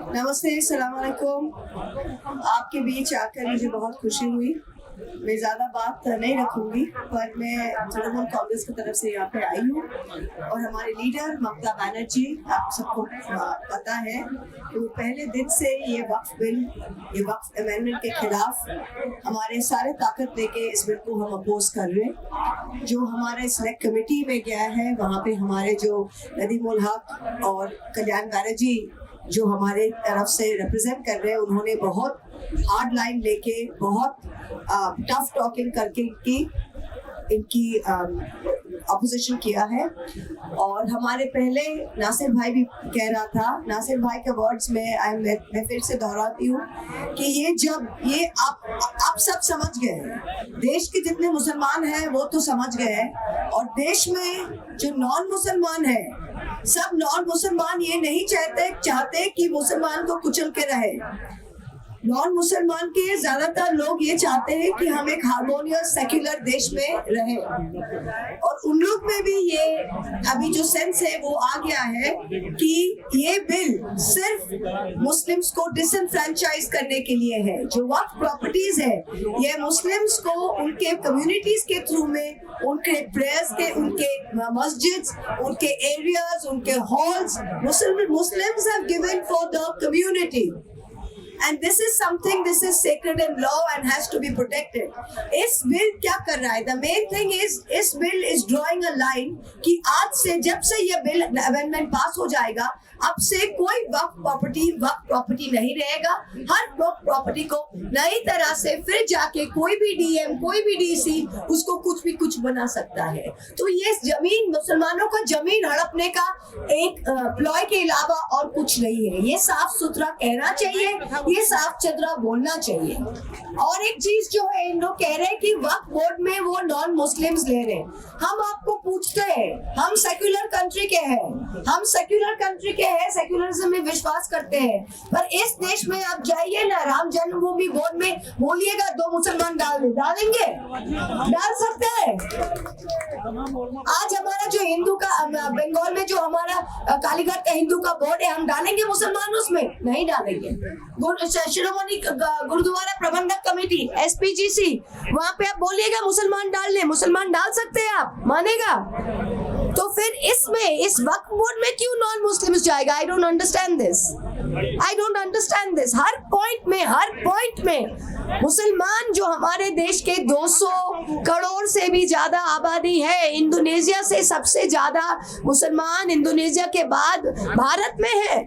नमस्ते, सलाम अलैकुम। आपके बीच आकर मुझे बहुत खुशी हुई। मैं ज़्यादा बात नहीं रखूंगी, पर मैं तृणमूल कांग्रेस की तरफ से यहाँ पे आई हूँ और हमारे लीडर ममता बनर्जी, आप सबको पता है कि वो पहले दिन से ये वक्फ बिल, ये वक्फ अमेंडमेंट के खिलाफ हमारे सारे ताकत लेके इस बिल को हम अपोज कर रहे हैं। जो हमारे सिलेक्ट कमेटी में गया है, वहाँ पे हमारे जो नदीमुल हक और कल्याण बनर्जी जो हमारे तरफ से रिप्रेजेंट कर रहे हैं, उन्होंने बहुत हार्ड लाइन लेके, बहुत टफ टॉकिंग करके इनकी अपोजिशन किया है। और हमारे पहले नासिर भाई भी कह रहा था, नासिर भाई के वर्ड्स में मैं फिर से दोहराती हूँ कि ये आप सब समझ गए हैं, देश के जितने मुसलमान हैं वो तो समझ गए हैं, और देश में जो नॉन मुसलमान है, सब नॉन मुसलमान ये नहीं चाहते कि मुसलमान को कुचल के रहे। नॉन मुसलमान के ज्यादातर लोग ये चाहते हैं कि हम एक हार्मोनियस सेक्युलर देश में रहें, और उन लोग में भी ये अभी जो सेंस है वो आ गया है कि ये बिल सिर्फ मुस्लिम्स को डिसएनफ्रेंचाइज करने के लिए है। जो वक्फ प्रॉपर्टीज है, ये मुस्लिम्स को उनके कम्युनिटीज के थ्रू में, उनके प्रेयर्स के, उनके मस्जिद्स, उनके एरियाज, उनके halls, Muslims have given for the community, and this is something, this is sacred in law and has to be protected. इस बिल क्या कर रहा है? The main thing is, इस bill is drawing a line कि आज से, जब से ये बिल अमेंडमेंट पास हो जाएगा, अब से कोई वक्फ प्रॉपर्टी नहीं रहेगा। हर वक्फ प्रॉपर्टी को नई तरह से फिर जाके कोई भी डीएम, कोई भी डीसी उसको कुछ बना सकता है। तो ये जमीन, मुसलमानों का जमीन हड़पने का एक प्लॉय के अलावा और कुछ नहीं है। ये साफ सुथरा कहना चाहिए, ये साफ चतरा बोलना चाहिए। और एक चीज जो है, इन लोग कह रहे हैं कि वक्फ बोर्ड में वो नॉन मुस्लिम्स ले रहे हैं। हम आपको पूछते हैं, हम सेक्युलर कंट्री के हैं, हम सेक्युलर कंट्री के हैं, सेक्युलरिज्म में विश्वास करते हैं, पर इस देश में आप जाइए ना, राम जन्मभूमि बोर्ड में बोलिएगा 2 मुसलमान डालेंगे, डाल सकते हैं। आज हमारा जो हिंदू का, बंगाल में जो हमारा कालीघाट का हिंदू का बोर्ड है, हम डालेंगे मुसलमान उसमें? नहीं डालेंगे। शिरोमणि गुरुद्वारा प्रबंधक कमेटी SPGC, वहाँ पे आप बोलिएगा मुसलमान डाल ले, मुसलमान डाल सकते हैं, आप मानेगा? तो फिर इसमें, इस वक्फ बोर्ड में क्यों नॉन मुस्लिम्स जाएगा? I don't understand this. Her point में मुसलमान, जो हमारे देश के 200 करोड़ से भी ज्यादा आबादी है, इंडोनेशिया से सबसे ज्यादा मुसलमान इंडोनेशिया के बाद भारत में है,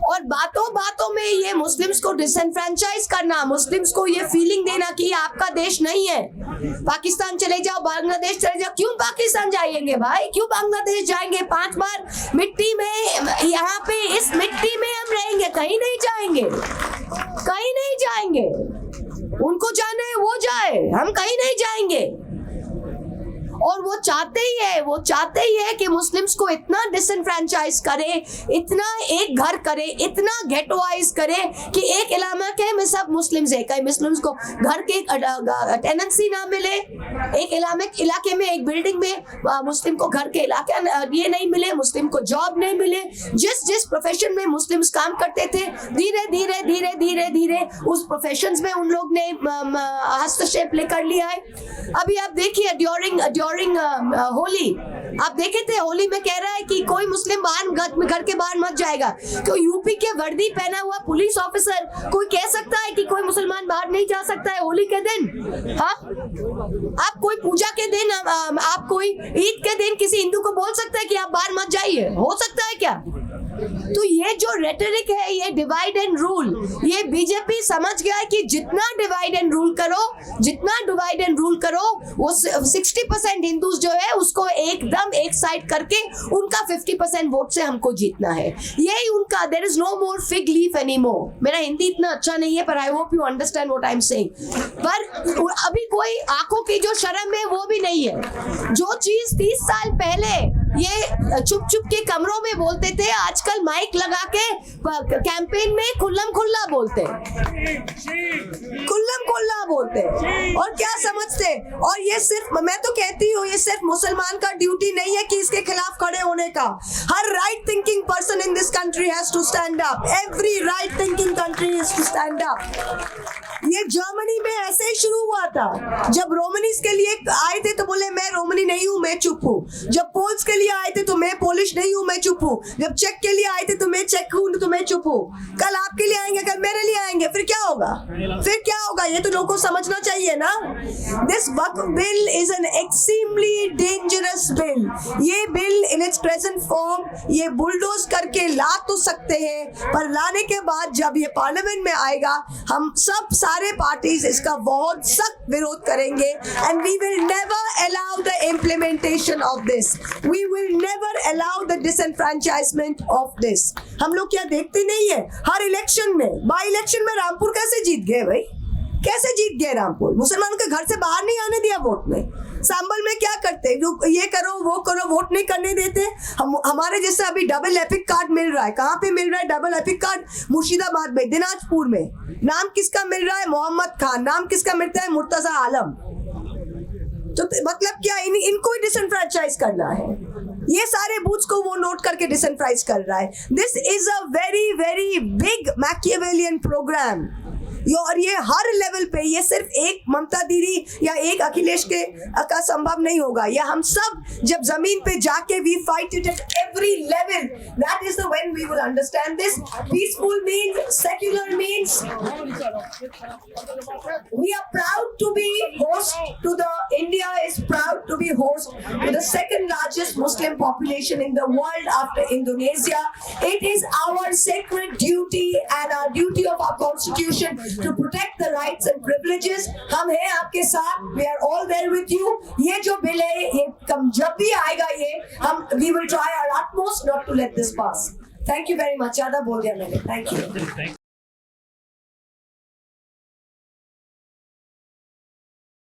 और बातों में ये मुस्लिम्स को डिसएनफ्रेंचाइज करना, मुस्लिम्स को ये फीलिंग देना कि आपका देश नहीं है, पाकिस्तान चले जाओ, बांग्लादेश चले जाओ। क्यों पाकिस्तान जाएंगे भाई? क्यों बांग्लादेश जाएंगे? 5 बार मिट्टी में, यहाँ पे इस मिट्टी में हम रहेंगे, कहीं नहीं जाएंगे। उनको जाना है वो जाए, हम कहीं नहीं जाएंगे। और वो चाहते ही है कि मुस्लिम्स को इतना डिसएनफ्रेंचाइज करे, इतना एक घर करे, इतना गेटोवाइज करे कि एक इलाके में सब मुस्लिम्स है, कहीं मुस्लिम्स को घर के टेनेंसी ना मिले, एक इलाके में, एक बिल्डिंग में मुस्लिम को घर के इलाके ये नहीं मिले, मुस्लिम को जॉब नहीं मिले। जिस प्रोफेशन में मुस्लिम्स काम करते थे, धीरे उस प्रोफेशंस में उन लोग ने हस्तक्षेप लेकर लिया है। अभी आप देखिए, ड्यूरिंग होली, आप देखे थे, होली में कह रहा है कि कोई मुस्लिम घर के बाहर मत जाएगा। तो यूपी के वर्दी पहना हुआ पुलिस ऑफिसर कोई कह सकता है कि कोई मुसलमान बाहर नहीं जा सकता है होली के दिन? हाँ, आप कोई पूजा के दिन, आप कोई ईद के दिन किसी हिंदू को बोल सकता है कि आप बाहर मत जाइए? हो सकता है क्या? तो ये जो रेटरिक है, ये डिवाइड एंड रूल, ये बीजेपी समझ गया है कि जितना डिवाइड एंड रूल करो वो 60% हिंदूज जो है उसको एकदम एक साइड करके उनका 50% वोट से हमको जीतना है। यही उनका, there is no more fig leaf anymore. मेरा हिंदी इतना अच्छा नहीं है, पर I hope you understand what I am saying. पर अभी कोई आंखों की जो शर्म है वो भी नहीं है। जो चीज 30 साल पहले ये चुप चुप के कमरों में बोलते थे, आजकल माइक लगा के कैंपेन में खुल्लम खुल्ला बोलते हैं, खुल्लम खुल्ला बोलते हैं। और क्या समझते? और ये सिर्फ, मैं तो कहती हूँ, ये सिर्फ मुसलमान का ड्यूटी नहीं है कि इसके खिलाफ खड़े होने का। हर right thinking person in this country has to stand up. Every right thinking country has to stand up. ये जर्मनी में ऐसे ही शुरू हुआ था। जब रोमनीज के लिए आए थे तो बोले मैं रोमनी नहीं हूं, मैं चुप हूं। जब पोल्स के लिए आए थे तो मैं पोलिश नहीं हूं, मैं चुप हूं। जब चेक के लिए आए थे तो मैं चेक हूं, तो मैं चुप हूं। कल आपके लिए आएंगे, कल मेरे लिए आएंगे, फिर क्या होगा? फिर क्या होगा? ये तो लोगों को समझना चाहिए ना। दिस वक्फ bill is an extremely dangerous bill. ये bill in its present form ये बुलडोज करके ला तो सकते हैं, पर लाने के बाद जब ये पार्लियामेंट में आएगा, हम सब सारे पार्टीज इसका बहुत सख्त विरोध करेंगे। And we will never allow the implementation of this. We will never allow the disenfranchisement of this. हम लोग क्या देखते नहीं है? हर इलेक्शन में, बाई इलेक्शन में रामपुर कैसे जीत गए भाई? कैसे जीत गए रामपुर? मुसलमानों के घर से बाहर नहीं आने दिया वोट में। सांबल में क्या करते? ये करो वो करो, वोट नहीं करने देते। हमारे जैसे अभी डबल एपिक कार्ड मिल रहा है। कहाँ पे मिल रहा है डबल एपिक कार्ड? मुर्शिदाबाद में, दिनाजपुर में। नाम किसका मिल रहा है? मोहम्मद खान। नाम किसका मिलता है? मुर्तजा आलम। तो मतलब क्या, इनको ही डिसएनफ्रेंचाइज करना है? ये सारे बूथ्स को वो नोट करके डिसएनफ्रेंचाइज कर रहा है। This is a very very big Machiavellian programme. और ये हर लेवल पे, ये सिर्फ एक ममता दीदी या एक अखिलेश के का संभव नहीं होगा। ये हम सब जब जमीन पे जाके we fight it at every level, that is the when we will understand this. Peaceful means, secular means. We are proud to be host to the, India is proud to be host to the second largest Muslim population in the world after Indonesia. It is our sacred duty and our duty of our constitution to protect the rights and privileges. हम हैं आपके साथ, we are all there with you. ये जो bill है, ये कम जब भी आएगा, ये हम we will try our utmost not to let this pass. Thank you very much. ज़्यादा बोल दिया मैंने. Thank you.